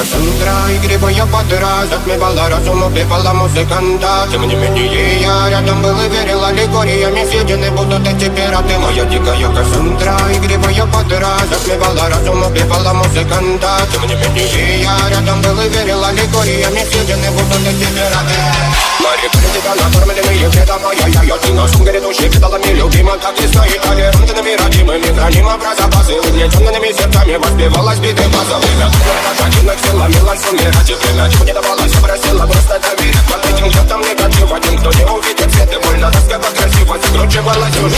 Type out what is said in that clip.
Кассандра, игривая подра, затмевала разум, убивала музыканта. Тем не менее я рядом был и верила легориями съедены будут эти пираты. Моя дикая Кассандра, игривая подра, затмевала разум, убивала музыканта. Тем не менее я рядом был и верила легориями съедены будут эти пираты. Мари критика, накормленные бредом, ай-яй-яй, ты на сумке грядущий педалами любима, так и стоит толерантными, родимыми, хранимо про запасы. Угнетенными сердцами воспевалась биты базовых. Один сила, милость умирать и время чего не давалось, просила просто доверять. Под этим где-то негатив, один, кто не увидит свет и больно, тоска красиво закручивалась уже.